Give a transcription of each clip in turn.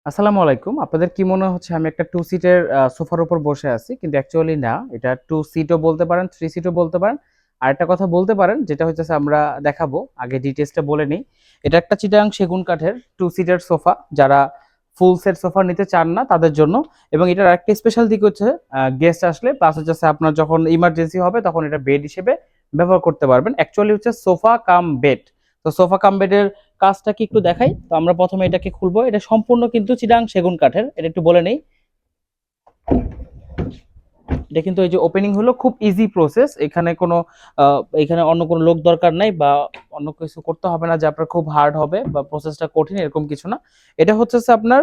আসসালামু আলাইকুম। আপনাদের কি মনে হচ্ছে আমি একটা টু সিটের সোফার উপর বসে আছি, কিন্তু অ্যাকচুয়ালি না। এটা টু সিটও বলতে পারেন, থ্রি সিটও বলতে পারেন। আর একটা কথা বলতে পারেন, যেটা হচ্ছে আমরা দেখাবো, আগে ডিটেলসটা বলে নিই। এটা একটা চিটাগাং সেগুন কাঠের টু সিটের সোফা, যারা ফুল সেট সোফা নিতে চান না তাদের জন্য। এবং এটার একটা স্পেশাল দিক হচ্ছে গেস্ট আসলে প্লাস হচ্ছে আপনার যখন ইমার্জেন্সি হবে তখন এটা বেড হিসেবে ব্যবহার করতে পারবেন। অ্যাকচুয়ালি হচ্ছে সোফা কাম বেড। তো সোফা কাম বেডের কাজটা কি একটু দেখাই। তো আমরা প্রথমে এটাকে খুলবো। এটা সম্পূর্ণ কিন্তু চিটাং সেগুন কাঠের, এটা একটু বলে নেই। এটা কিন্তু এই যে ওপেনিং হলো, খুব ইজি প্রসেস। এখানে কোনো এখানে অন্য কোনো লোক দরকার নাই বা অন্য কিছু করতে হবে না যে আপনার খুব হার্ড হবে বা প্রসেসটা কঠিন, এরকম কিছু না। এটা হচ্ছে আপনার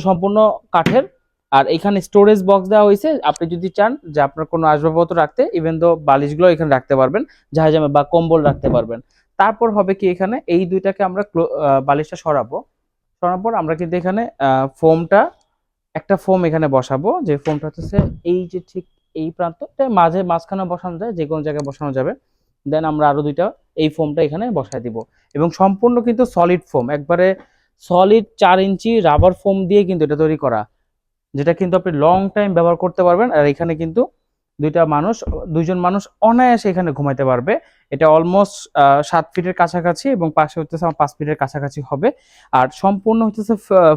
সম্পূর্ণ কাঠের। আর এখানে স্টোরেজ বক্স দেওয়া হয়েছে, আপনি যদি চান যে আপনার কোনো আসবাবপত্র রাখতে, ইভেন দো বালিশগুলো এখানে রাখতে পারবেন, জাহাজামে বা কম্বল রাখতে পারবেন। তারপর হবে কি, এখানে এই দুইটাকে আমরা বালিশটা সরাবো। সরানোর পর আমরা কিন্তু এখানে ফোমটা, একটা ফোম এখানে বসাবো, যে ফোমটা হচ্ছে এই যে ঠিক এই প্রান্তটা মাঝখানে বসানো যায়, যে কোনো জায়গায় বসানো যাবে। দেন আমরা আরো দুইটা এই ফোমটা এখানে বসায় দিব। এবং সম্পূর্ণ কিন্তু সলিড ফোম, একবারে সলিড 4 ইঞ্চি রাবার ফোম দিয়ে কিন্তু এটা তৈরি করা, যেটা কিন্তু আপনি লং টাইম ব্যবহার করতে পারবেন। আর এখানে কিন্তু দুইটা মানুষ, দুইজন মানুষ অনায়াসে এখানে ঘুমাইতে পারবে। এটা অলমোস্ট 7 ফিটের কাছাকাছি এবং পাশে হচ্ছে আমার 5 ফিটের কাছাকাছি হবে। আর সম্পূর্ণ হচ্ছে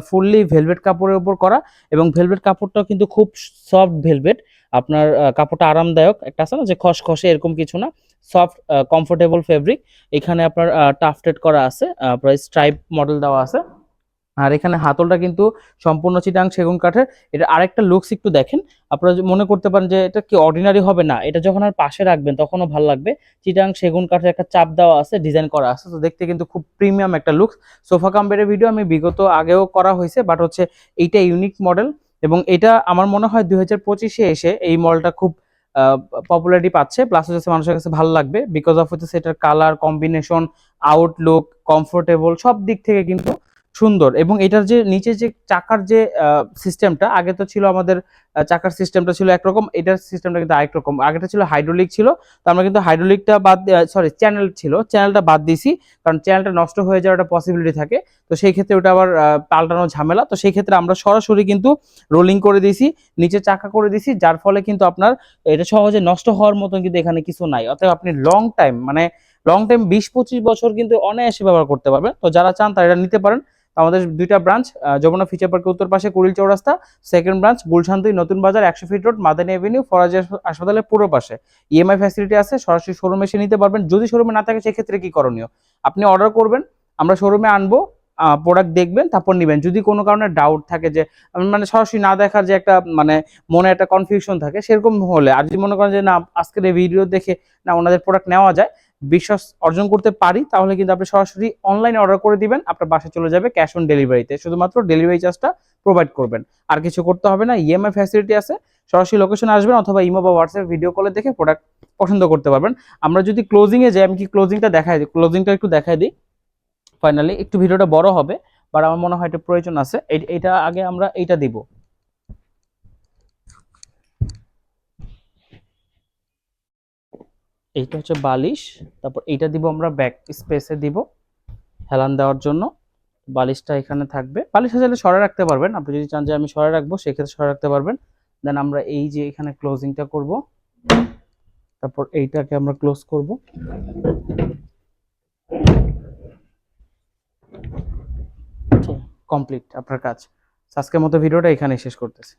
ফুললি ভেলভেট কাপড়ের উপর করা। এবং ভেলভেট কাপড়টাও কিন্তু খুব সফট ভেলভেট। আপনার কাপড়টা আরামদায়ক, একটা আছে না যে খসখসে, এরকম কিছু না। Soft comfortable fabric. এখানে আপনার টাফটেড করা আছে, আপনার স্ট্রাইপ মডেল দেওয়া আছে। আর এখানে হাতলটা কিন্তু সম্পূর্ণ চিটাং সেগুন কাঠের। এটা আরেকটা লুকস একটু দেখেন। আপনারা মনে করতে পারেন যে এটা কি অর্ডিনারি হবে, না, এটা যখন আর পাশে রাখবেন তখনও ভালো লাগবে। চিটাং সেগুন কাঠের একটা চাপ দেওয়া আছে, ডিজাইন করা আছে, তো দেখতে কিন্তু খুব প্রিমিয়াম একটা লুকস। সোফা কাম বেডের ভিডিও আমি বিগত আগেও করা হয়েছে, বাট হচ্ছে এইটা ইউনিক মডেল। এবং এটা আমার মনে হয় 2025-এ এসে এই মডেলটা খুব পপুলারিটি পাচ্ছে, প্লাস হচ্ছে মানুষের কাছে ভালো লাগবে বিকজ অফ হচ্ছে এটার কালার কম্বিনেশন, আউটলুক, কমফোর্টেবল, সব দিক থেকে কিন্তু সুন্দর। এবং এটার যে নিচে যে চাকার যে সিস্টেমটা, আগে তো ছিল আমাদের চাকার সিস্টেমটা ছিল একরকম, এটার সিস্টেমটা কিন্তু আরেক রকম। আগেটা ছিল হাইড্রোলিক ছিল, তো আমরা কিন্তু হাইড্রোলিকটা বাদ, সরি চ্যানেল ছিল, চ্যানেলটা বাদ দিছি, কারণ চ্যানেলটা নষ্ট হয়ে যাওয়ার একটা পসিবিলিটি থাকে। তো সেই ক্ষেত্রে ওটা আবার পাল্টানো ঝামেলা। তো সেই ক্ষেত্রে আমরা সরাসরি কিন্তু রোলিং করে দিয়েছি, নিচে চাকা করে দিয়েছি, যার ফলে কিন্তু আপনার এটা সহজে নষ্ট হওয়ার মতন কিন্তু এখানে কিছু নাই। অতএব আপনি লং টাইম, মানে লং টাইম 20-25 বছর কিন্তু অনায়াসে ব্যবহার করতে পারবেন। তো যারা চান তারা এটা নিতে পারেন। আমাদের দুইটা ব্রাঞ্চ, যমুনা ফিচার পার্কের উত্তর পাশে কুড়িল চৌরাস্তা, সেকেন্ড ব্রাঞ্চ গুলশান 2 নতুন বাজার 100 fit road, Madani Avenue, Faraji হাসপাতালের পূর্ব পাশে। ইএমআই ফ্যাসিলিটি আছে, সরাসরি শোরুমে এসে নিতে পারবেন। যদি শোরুমে না থাকে সেক্ষেত্রে কি করণীয়, আপনি অর্ডার করবেন, আমরা শোরুমে আনবো, প্রোডাক্ট দেখবেন, তারপর নিবেন। যদি কোনো কারণে ডাউট থাকে, যে মানে সরাসরি না দেখার যে একটা মানে মনে একটা কনফিউশন থাকে, সেরকম হলে, আর যদি মনে করেন যে না আজকের এই ভিডিও দেখে না ওনাদের প্রোডাক্ট নেওয়া যায়, বিশ্বাস অর্জন করতে পারি, তাহলে কিন্তু আপনি সরাসরি অনলাইনে অর্ডার করে দিবেন, আপনার বাসায় চলে যাবে ক্যাশ অন ডেলিভারিতে। শুধুমাত্র ডেলিভারি চার্জটা প্রোভাইড করবেন, আর কিছু করতে হবে না। ইএমআই ফ্যাসিলিটি আছে, সরাসরি লোকেশনে আসবেন অথবা ইমো বা হোয়াটসঅ্যাপ ভিডিও কলে দেখে প্রোডাক্ট পছন্দ করতে পারবেন। আমরা যদি ক্লোজিং এ যাই, আমি কি ক্লোজিংটা দেখাই দিই, ক্লোজিংটা একটু দেখাই দিই। ফাইনালি একটু ভিডিওটা বড় হবে, বাট আমার মনে হয় এটা প্রয়োজন আছে। এটা আগে আমরা এইটা দিব। এইটা হচ্ছে বালিশ, তারপর এইটা দিব আমরা ব্যাক স্পেসে দিব হেলান দেওয়ার জন্য। বালিশটা এখানে থাকবে, বালিশটা চাইলে সরে রাখতে পারবেন, আপনি যদি চান যে আমি সরে রাখবো সেক্ষেত্রে সরে রাখতে পারবেন। দেন আমরা এই যে এখানে ক্লোজিংটা করব, তারপর এইটাকে আমরা ক্লোজ করব। কমপ্লিট আপনার কাজ। আজকের মতো ভিডিওটা এখানে শেষ করতেছি।